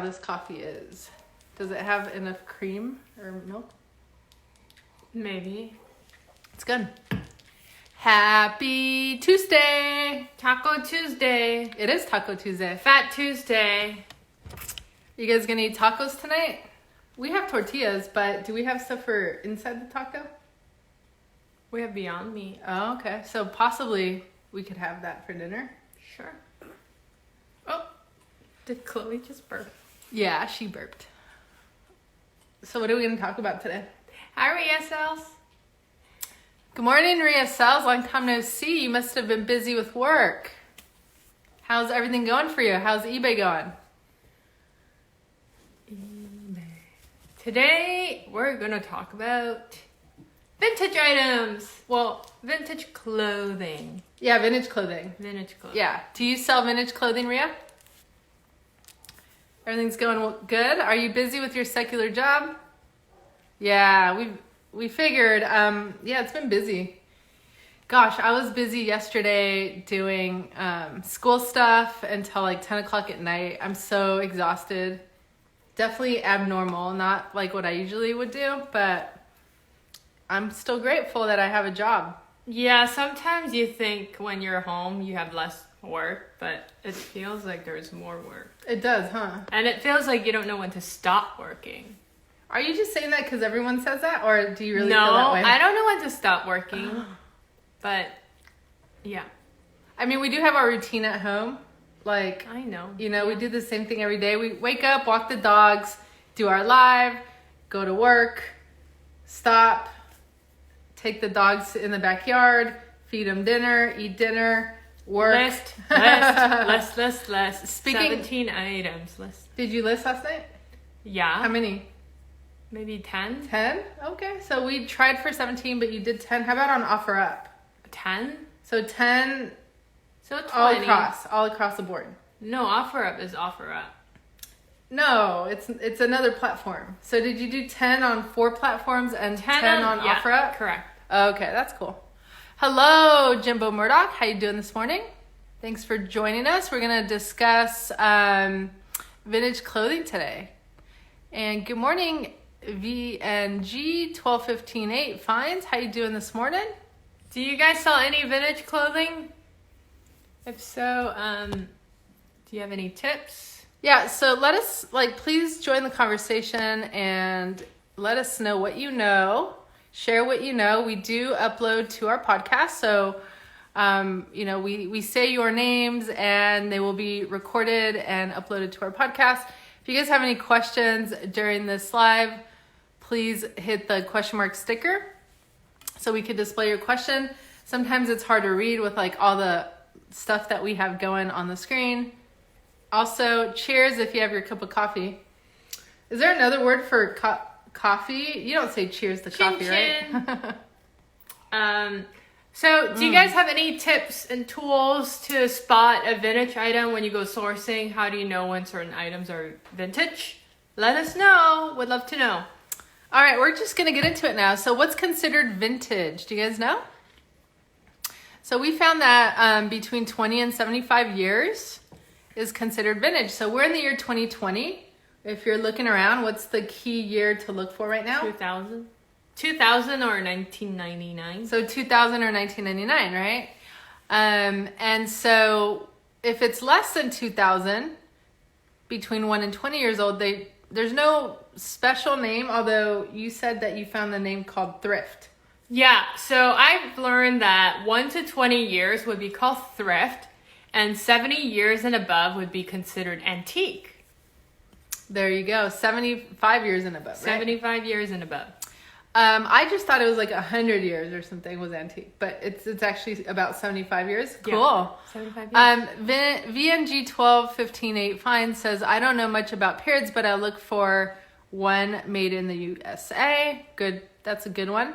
this coffee is. Does it have enough cream or milk? Maybe. It's good. Happy Tuesday. Taco Tuesday. It is Taco Tuesday. Fat Tuesday. You guys gonna eat tacos tonight? We have tortillas, but do we have stuff for inside the taco? We have Beyond Meat. Oh, okay. So possibly we could have that for dinner. Sure. Oh, did Chloe just burp? Yeah, she burped. So what are we gonna talk about today? Hi, ESLs. Good morning, Ria Sells. Long time no see. You must have been busy with work. How's everything going for you? How's eBay going? Today, we're going to talk about vintage items. Well, vintage clothing. Yeah, vintage clothing. Vintage clothing. Yeah. Do you sell vintage clothing, Ria? Everything's going good? Are you busy with your secular job? Yeah, we figured. Yeah, it's been busy. Gosh, I was busy yesterday doing school stuff until like 10 o'clock at night. I'm so exhausted. Definitely abnormal, not like what I usually would do, but I'm still grateful that I have a job. Yeah, sometimes you think when you're home you have less work, but it feels like there's more work. It does, huh? And it feels like you don't know when to stop working. Are you just saying that because everyone says that, or do you really no, feel that way? I don't know when to stop working, but yeah. I mean, we do have our routine at home. Like, I know. You know, we do the same thing every day. We wake up, walk the dogs, do our live, go to work, stop, take the dogs in the backyard, feed them dinner, eat dinner, work. List. Speaking, 17 items. List. Did you list last night? Yeah. How many? Maybe 10. 10? Okay, so we tried for 17, but you did 10. How about on OfferUp? 10? So 10 So 20. all across the board. No, OfferUp is OfferUp. No, it's another platform. So did you do 10 on 4 platforms and 10 on yeah, OfferUp? Correct. Okay, that's cool. Hello, Jimbo Murdoch. How you doing this morning? Thanks for joining us. We're going to discuss vintage clothing today. And good morning, VNG 1215.8 Finds. How you doing this morning? Do you guys sell any vintage clothing? If so, do you have any tips? Yeah, so let us, please join the conversation and let us know what you know. Share what you know. We do upload to our podcast, so, we say your names and they will be recorded and uploaded to our podcast. If you guys have any questions during this live, please hit the question mark sticker so we could display your question. Sometimes it's hard to read with all the stuff that we have going on the screen. Also, cheers if you have your cup of coffee. Is there another word for coffee? You don't say cheers to coffee, right? So do you guys have any tips and tools to spot a vintage item when you go sourcing? How do you know when certain items are vintage? Let us know. Would love to know. All right, we're just going to get into it now. So what's considered vintage? Do you guys know? So we found that between 20 and 75 years is considered vintage. So we're in the year 2020. If you're looking around, what's the key year to look for right now? 2000. 2000 or 1999. So 2000 or 1999, right? And so if it's less than 2000, between 1 and 20 years old, there's no special name, although you said that you found the name called thrift. Yeah, so I've learned that 1 to 20 years would be called thrift, and 70 years and above would be considered antique. There you go, 75 years and above, right? 75 years and above. I just thought it was 100 years or something was antique, but it's actually about 75 years. Cool. Yeah, 75 years. VNG 1215.8 Finds says, I don't know much about periods, but I look for one made in the USA. Good, that's a good one.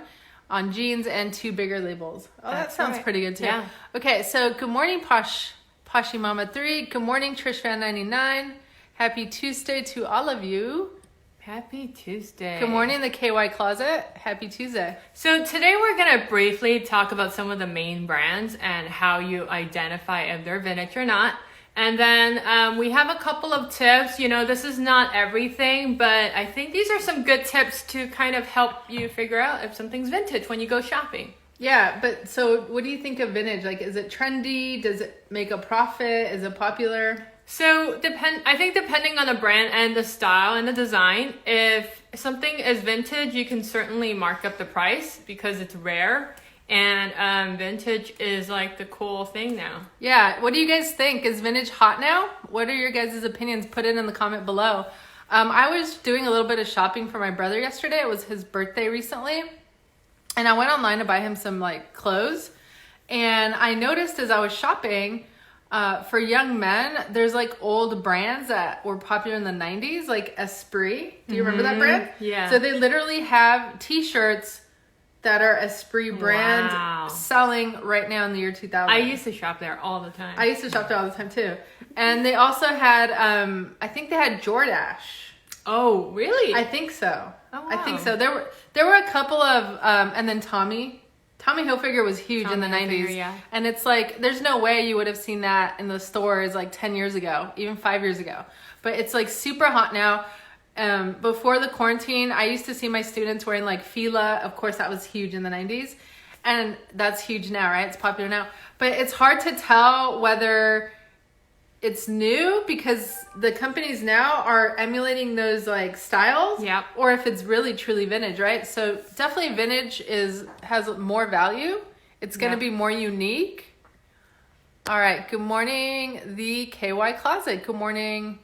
On jeans and 2 bigger labels. Oh, that sounds right. Pretty good too. Yeah. Okay, so good morning, Poshy Mama 3. Good morning, Trish Fan 99. Happy Tuesday to all of you. Happy Tuesday. Good morning, the KY Closet. Happy Tuesday. So today we're going to briefly talk about some of the main brands and how you identify if they're vintage or not. And then we have a couple of tips. You know, this is not everything, but I think these are some good tips to kind of help you figure out if something's vintage when you go shopping. Yeah, but so what do you think of vintage? Like, is it trendy? Does it make a profit? Is it popular? So I think depending on the brand and the style and the design, if something is vintage, you can certainly mark up the price because it's rare. And vintage is like the cool thing now. Yeah, what do you guys think? Is vintage hot now? What are your guys' opinions? Put it in the comment below. I was doing a little bit of shopping for my brother yesterday. It was his birthday recently. And I went online to buy him some like clothes. And I noticed as I was shopping, for young men, there's like old brands that were popular in the 90s, like Esprit. Do you remember that brand? Yeah. So they literally have t-shirts that are Esprit brand selling right now in the year 2000. I used to shop there all the time. I used to shop there all the time too. And they also had, I think they had Jordache. Oh, really? I think so. Oh, wow. I think so. There were a couple of, and then Tommy Hilfiger was huge in the 90s. Yeah. And it's like, there's no way you would have seen that in the stores like 10 years ago, even 5 years ago. But it's like super hot now. Before the quarantine, I used to see my students wearing like Fila. Of course, that was huge in the 90s. And that's huge now, right? It's popular now. But it's hard to tell whether it's new because the companies now are emulating those like styles. Yep. Or if it's really truly vintage, right? So definitely vintage has more value. It's going to be more unique. All right. Good morning, the KY Closet. Good morning,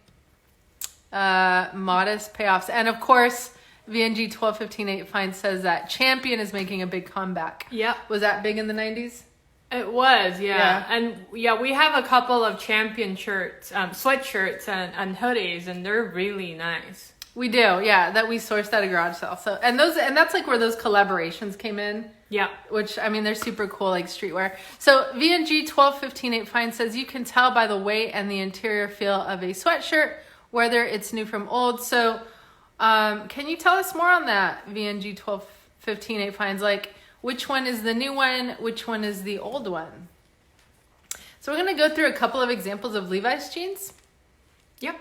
Modest Payoffs. And of course, VNG 1215 Fine says that Champion is making a big comeback. Yep. Was that big in the 90s? It was, yeah. And yeah, we have a couple of Champion shirts, sweatshirts and hoodies, and they're really nice. We do, yeah, that we sourced at a garage sale. So, and that's like where those collaborations came in. Yeah. Which, I mean, they're super cool, like streetwear. So VNG 1215 Fine says you can tell by the weight and the interior feel of a sweatshirt whether it's new from old. So can you tell us more on that, VNG 1215 Fines? Like, which one is the new one? Which one is the old one? So we're going to go through a couple of examples of Levi's jeans. Yep.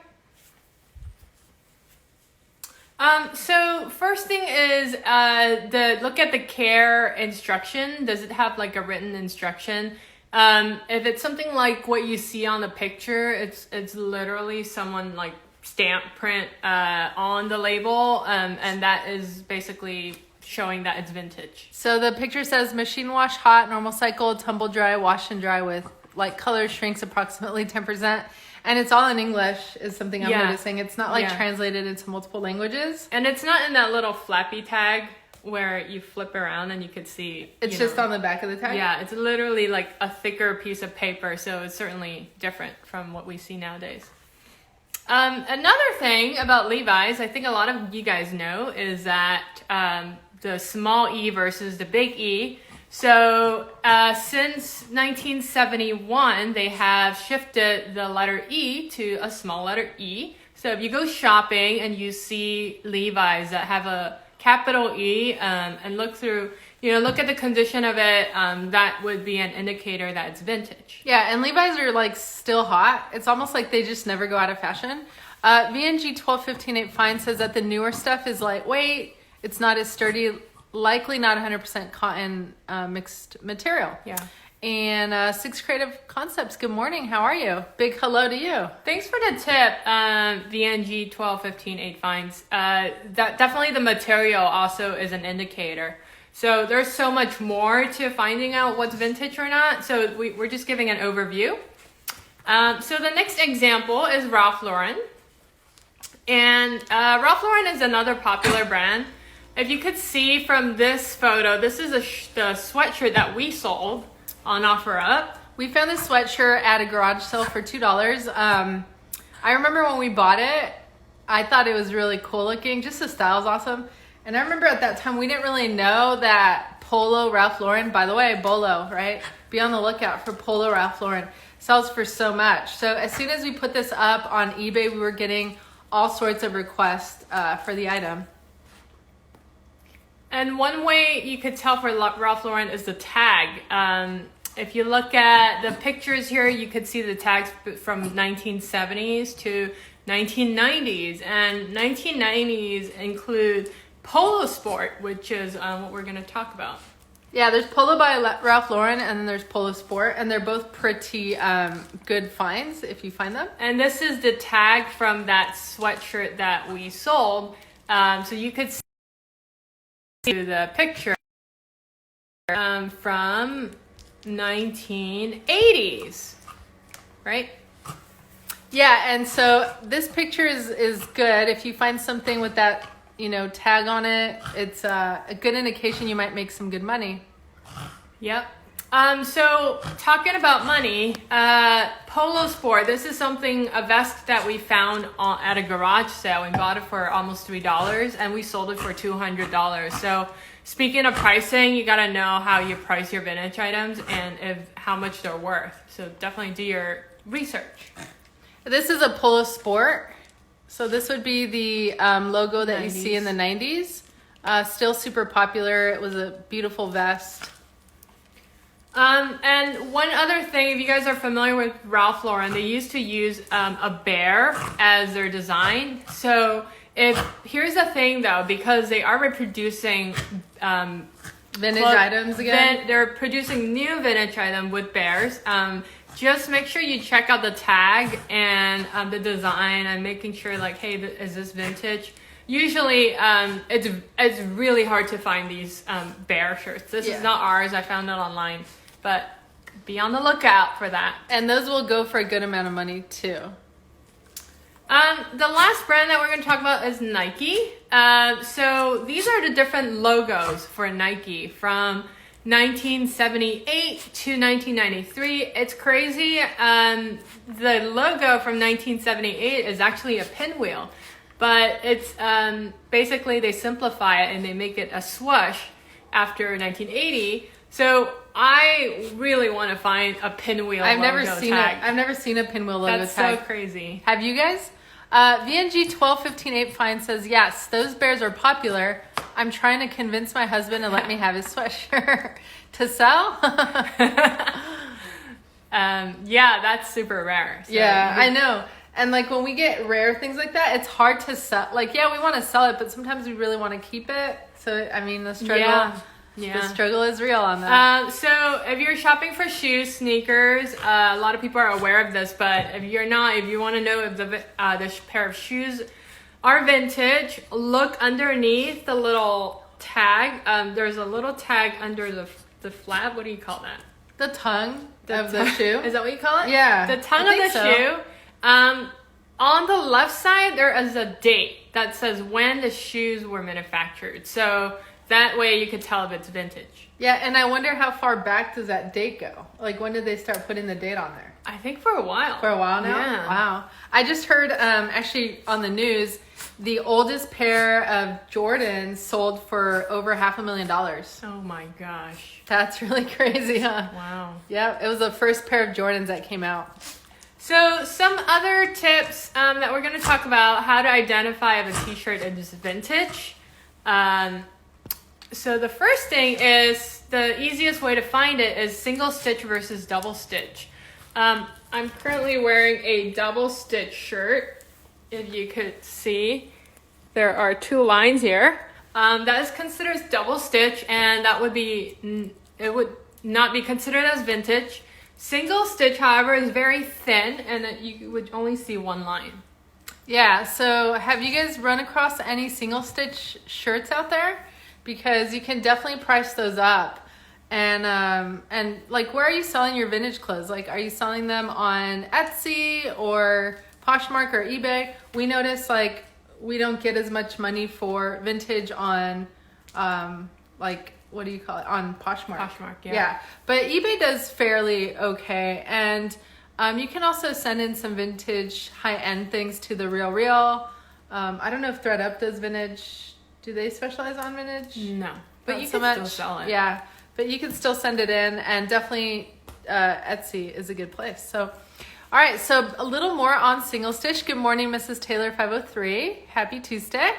So first thing is look at the care instruction. Does it have like a written instruction? If it's something like what you see on the picture, it's literally someone like stamp print on the label, and that is basically showing that it's vintage. So the picture says machine wash, hot, normal cycle, tumble dry, wash and dry with like color shrinks approximately 10%. And it's all in English is something I'm noticing. It's not like translated into multiple languages. And it's not in that little flappy tag where you flip around and you could see. It's just on the back of the tag? Yeah, it's literally like a thicker piece of paper. So it's certainly different from what we see nowadays. Another thing about Levi's, I think a lot of you guys know, is that the small E versus the big E. So since 1971, they have shifted the letter E to a small letter E. So if you go shopping and you see Levi's that have a capital E and look at the condition of it, that would be an indicator that it's vintage. Yeah, and Levi's are like still hot. It's almost like they just never go out of fashion. VNG 1215 Fine says that the newer stuff is lightweight. It's not as sturdy, likely not 100% cotton mixed material. Yeah. And Six Creative Concepts, good morning. How are you? Big hello to you. Thanks for the tip, VNG 1215 Fines. That definitely the material also is an indicator. So there's so much more to finding out what's vintage or not. So we're just giving an overview. So the next example is Ralph Lauren. And Ralph Lauren is another popular brand. If you could see from this photo, this is the sweatshirt that we sold on OfferUp. We found this sweatshirt at a garage sale for $2. I remember when we bought it, I thought it was really cool looking. Just the style's awesome. And I remember at that time, we didn't really know that Polo Ralph Lauren, by the way, Bolo, right? Be on the lookout for Polo Ralph Lauren. Sells for so much. So as soon as we put this up on eBay, we were getting all sorts of requests for the item. And one way you could tell for Ralph Lauren is the tag. If you look at the pictures here, you could see the tags from 1970s to 1990s. And 1990s include Polo Sport, which is what we're going to talk about. Yeah, there's Polo by Ralph Lauren, and then there's Polo Sport, and they're both pretty good finds if you find them. And this is the tag from that sweatshirt that we sold. So you could see the picture from 1980s, right? Yeah, and so this picture is good. If you find something with that, tag on it, it's a good indication you might make some good money. Yep. So talking about money, Polo Sport, this is a vest that we found at a garage sale. We bought it for almost $3 and we sold it for $200. So speaking of pricing, you got to know how you price your vintage items and how much they're worth. So definitely do your research. This is a Polo Sport. So this would be the logo that 90s. You see in the 90s. Still super popular. It was a beautiful vest. And one other thing, if you guys are familiar with Ralph Lauren, they used to use a bear as their design. So here's the thing though, because they are reproducing vintage items again. They're producing new vintage items with bears. Just make sure you check out the tag and the design and making sure like, hey, is this vintage? Usually, it's really hard to find these bear shirts. This is not ours. I found it online, but be on the lookout for that. And those will go for a good amount of money too. The last brand that we're going to talk about is Nike. So these are the different logos for Nike from 1978 to 1993. It's crazy. The logo from 1978 is actually a pinwheel. But it's basically they simplify it and they make it a swoosh after 1980. So I really want to find a pinwheel logo tag. I've never seen a pinwheel logo That's tag. so crazy. Have you guys? VNG 12158 Fine says, yes, those bears are popular. I'm trying to convince my husband to let me have his sweatshirt to sell. Yeah, that's super rare. So I know. And like when we get rare things like that, it's hard to sell. Like, yeah, we want to sell it, but sometimes we really want to keep it. So, I mean, the struggle is real on that. So if you're shopping for shoes, sneakers, a lot of people are aware of this, but if you're not, if you want to know if the pair of shoes are vintage, look underneath the little tag. There's a little tag under the flap. What do you call that? The tongue of the shoe. Is that what you call it? Yeah. The tongue of the shoe. On the left side, there is a date that says when the shoes were manufactured. So that way you could tell if it's vintage. Yeah, and I wonder how far back does that date go? Like when did they start putting the date on there? I think for a while. For a while now? Yeah. Wow. I just heard actually on the news, the oldest pair of Jordans sold for over $500,000. Oh my gosh. That's really crazy, huh? Wow. Yeah, it was the first pair of Jordans that came out. So some other tips that we're going to talk about, how to identify if a t-shirt is vintage. So the first thing is, the easiest way to find it is single stitch versus double stitch. I'm currently wearing a double stitch shirt. If you could see, there are two lines here. That is considered double stitch, and it would not be considered as vintage. Single stitch, however, is very thin, and you would only see one line. Yeah, so have you guys run across any single stitch shirts out there? Because you can definitely price those up. And like, where are you selling your vintage clothes? Like, are you selling them on Etsy or Poshmark or eBay? We notice like we don't get as much money for vintage on like, what do you call it? On Poshmark. Poshmark, yeah. Yeah, but eBay does fairly okay. And you can also send in some vintage high-end things to The Real. I don't know if ThreadUp does vintage. Do they specialize on vintage? No, but you can still sell it. Yeah, but you can still send it in, and definitely Etsy is a good place. So, all right, so a little more on single stitch. Good morning, Mrs. Taylor 503. Happy Tuesday.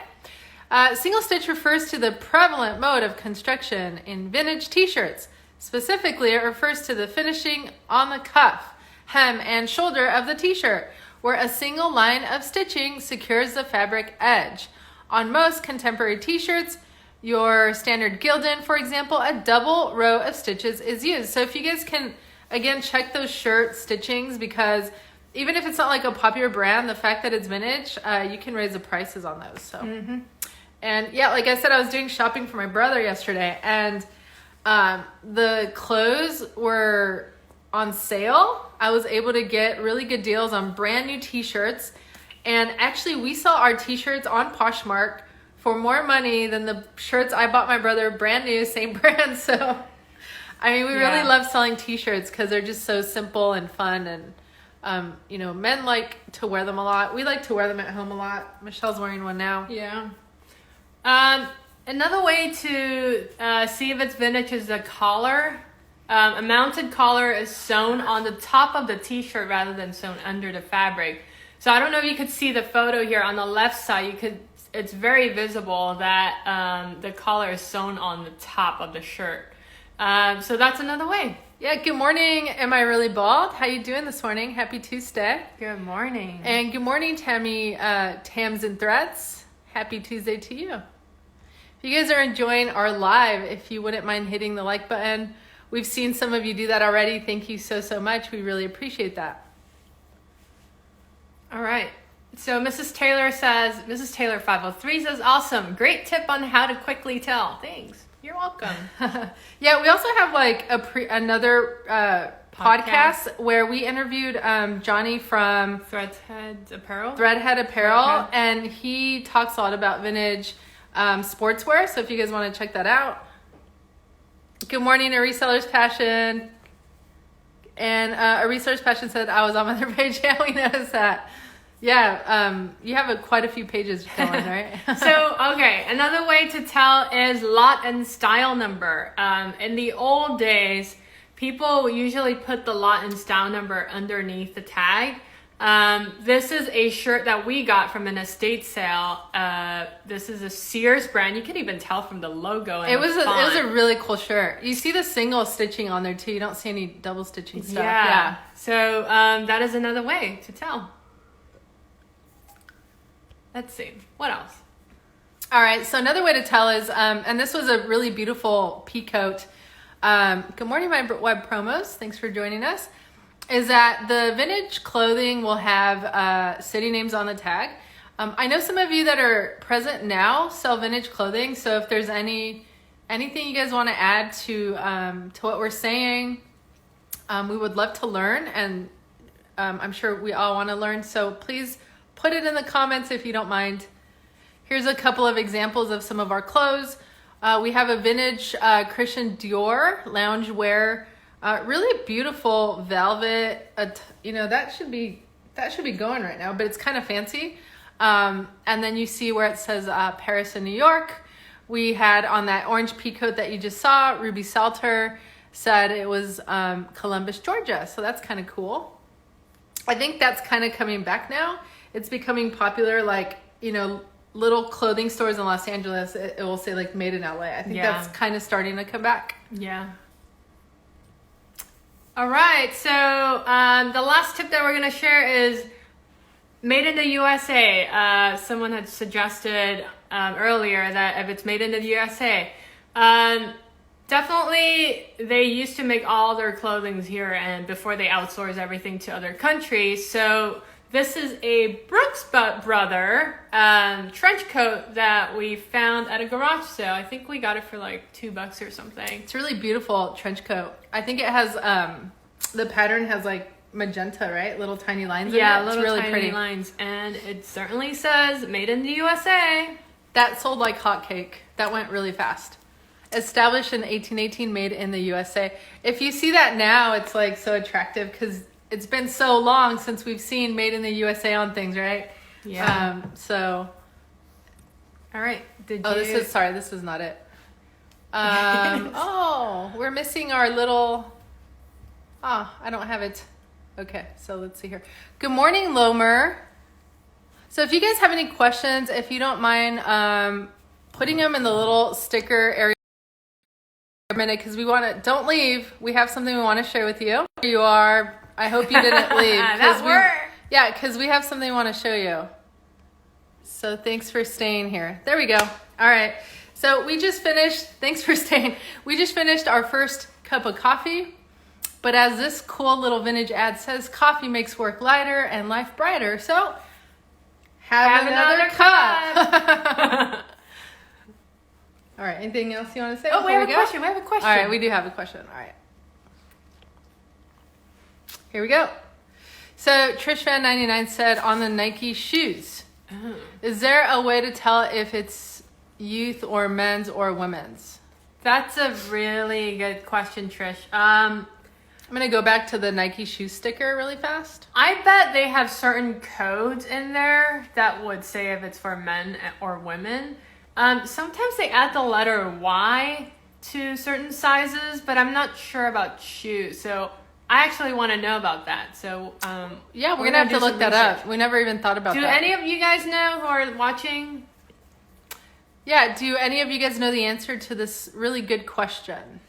Single stitch refers to the prevalent mode of construction in vintage t-shirts. Specifically, it refers to the finishing on the cuff, hem, and shoulder of the t-shirt, where a single line of stitching secures the fabric edge. On most contemporary t-shirts, your standard Gildan, for example, a double row of stitches is used. So if you guys can, again, check those shirt stitchings, because even if it's not like a popular brand, the fact that it's vintage, you can raise the prices on those. So, And yeah, like I said, I was doing shopping for my brother yesterday, and the clothes were on sale. I was able to get really good deals on brand new t-shirts. And actually, we saw our t-shirts on Poshmark for more money than the shirts I bought my brother brand new, same brand. So, I mean, we really love selling t-shirts because they're just so simple and fun. And, you know, men like to wear them a lot. We like to wear them at home a lot. Michelle's wearing one now. Yeah. Another way to see if it's vintage is the collar. A mounted collar is sewn on the top of the t-shirt rather than sewn under the fabric. So I don't know if you could see the photo here on the left side. It's very visible that the collar is sewn on the top of the shirt. So that's another way. Yeah, good morning. Am I really bald? How you doing this morning? Happy Tuesday. Good morning. And good morning, Tammy, Tams and Threads. Happy Tuesday to you. If you guys are enjoying our live, if you wouldn't mind hitting the like button. We've seen some of you do that already. Thank you so, so much. We really appreciate that. All right. So Mrs. Taylor 503 says, awesome. Great tip on how to quickly tell. Thanks. You're welcome. Yeah, we also have like another podcast where we interviewed Johnny from Threadhead Apparel. And he talks a lot about vintage sportswear. So if you guys want to check that out. Good morning, A Reseller's Passion. And A Reseller's Passion said I was on my other page. Yeah, we noticed that. Yeah, you have quite a few pages going, right? So, okay, another way to tell is lot and style number. In the old days, people usually put the lot and style number underneath the tag. This is a shirt that we got from an estate sale. This is a Sears brand. You can even tell from the logo. And it was a really cool shirt. You see the single stitching on there too. You don't see any double stitching stuff. Yeah. So that is another way to tell. Let's see. What else? All right. So another way to tell is, and this was a really beautiful pea coat. Good morning, my web promos. Thanks for joining us. Is that the vintage clothing will have city names on the tag. I know some of you that are present now sell vintage clothing. So if there's anything you guys want to add to what we're saying, we would love to learn. And I'm sure we all want to learn. So please put it in the comments if you don't mind. Here's a couple of examples of some of our clothes. We have a vintage Christian Dior loungewear. Really beautiful velvet. That should be going right now, but it's kind of fancy. And then you see where it says Paris and New York. We had on that orange pea coat that you just saw, Ruby Salter said it was Columbus, Georgia. So that's kind of cool. I think that's kind of coming back now. It's becoming popular, like, little clothing stores in Los Angeles. It will say like made in LA. I think that's kind of starting to come back. Yeah. All right, so the last tip that we're going to share is made in the USA. Someone had suggested earlier that if it's made in the USA, definitely they used to make all their clothing here and before they outsource everything to other countries. So this is a Brooks Brother trench coat that we found at a garage sale. I think we got it for like $2 or something. It's a really beautiful trench coat. I think it has, the pattern has like magenta, right? Little tiny lines in it. Yeah, little really tiny pretty lines. And it certainly says made in the USA. That sold like hotcake. That went really fast. Established in 1818, made in the USA. If you see that now, it's like so attractive because it's been so long since we've seen made in the USA on things, right? Yeah. So. All right. This is not it. We're missing our little, I don't have it. Okay, so let's see here. Good morning, Lomer. So if you guys have any questions, if you don't mind putting them in the little sticker area minute because we want to. Don't leave. We have something we want to share with you. Here you are. I hope you didn't leave. That worked. Yeah, because we have something we want to show you. So thanks for staying here. There we go. All right. So we just finished. Thanks for staying. We just finished our first cup of coffee. But as this cool little vintage ad says, coffee makes work lighter and life brighter. So have another cup. All right. Anything else you want to say? Oh, we have a question. We have a question. All right. We do have a question. All right. Here we go. So TrishFan99 said on the Nike shoes, is there a way to tell if it's youth or men's or women's? That's a really good question, Trish. I'm going to go back to the Nike shoe sticker really fast. I bet they have certain codes in there that would say if it's for men or women. Sometimes they add the letter Y to certain sizes, but I'm not sure about shoes. So I actually want to know about that. So yeah, we're going to have to look that up. We never even thought about that. Do any of you guys know who are watching? Yeah, do any of you guys know the answer to this really good question?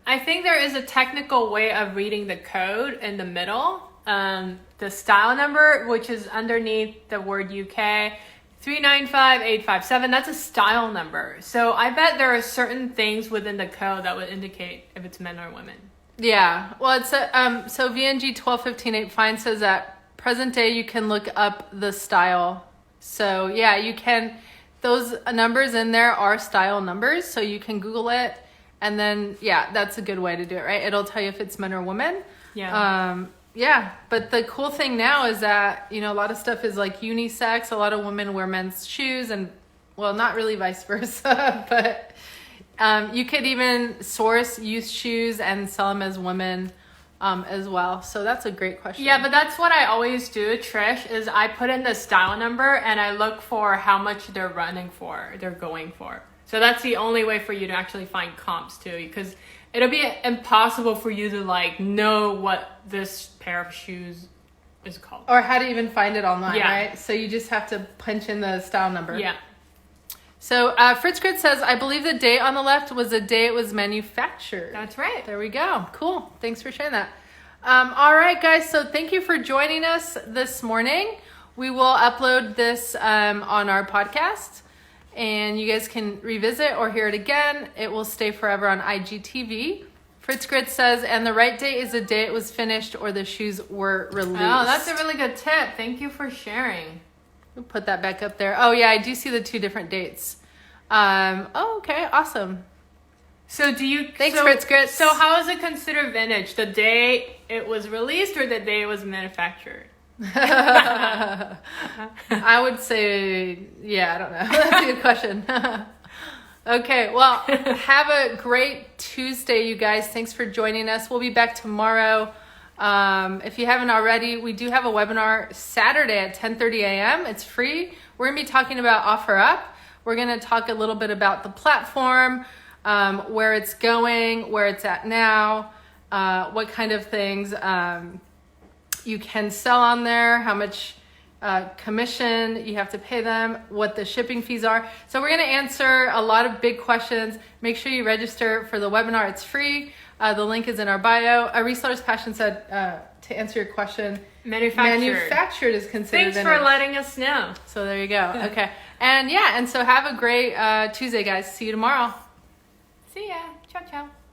I think there is a technical way of reading the code in the middle. The style number, which is underneath the word UK, 395857, that's a style number. So I bet there are certain things within the code that would indicate if it's men or women. Yeah, well, it's a, so VNG 1215.8 says that present day you can look up the style. So yeah, you can, those numbers in there are style numbers, so you can Google it, and then yeah, that's a good way to do it, right? It'll tell you if it's men or women. Yeah. Yeah, but the cool thing now is that, you know, a lot of stuff is like unisex. A lot of women wear men's shoes, and well, not really vice versa, but you could even source youth shoes and sell them as women as well. So that's a great question. Yeah, but that's what I always do, Trish, is I put in the style number and I look for how much they're running for, they're going for. So that's the only way for you to actually find comps too, because it'll be impossible for you to like know what this pair of shoes is called. Or how to even find it online, yeah. Right? So you just have to punch in the style number. Yeah. So Fritz Grid says, I believe the date on the left was the day it was manufactured. That's right. There we go. Cool. Thanks for sharing that. All right, guys. So thank you for joining us this morning. We will upload this on our podcast, and you guys can revisit or hear it again. It will stay forever on IGTV. Fritz Grid says, and the right date is the day it was finished or the shoes were released. Oh, that's a really good tip. Thank you for sharing. We'll put that back up there. Oh, yeah, I do see the two different dates. Oh, okay, awesome. So do you... Thanks, Fritz Grid. So how is it considered vintage? The day it was released or the day it was manufactured? I would say, yeah, I don't know. That's a good question. Okay, well, have a great Tuesday, you guys. Thanks for joining us. We'll be back tomorrow. If you haven't already, we do have a webinar Saturday at 10:30 a.m. It's free. We're going to be talking about OfferUp. We're going to talk a little bit about the platform, where it's going, where it's at now, what kind of things you can sell on there, how much commission you have to pay them, what the shipping fees are. So we're going to answer a lot of big questions. Make sure you register for the webinar. It's free. The link is in our bio. A Reseller's Passion said, to answer your question, manufactured is considered Thanks for letting us know. So there you go. Okay. And yeah, and so have a great Tuesday, guys. See you tomorrow. See ya. Ciao, ciao.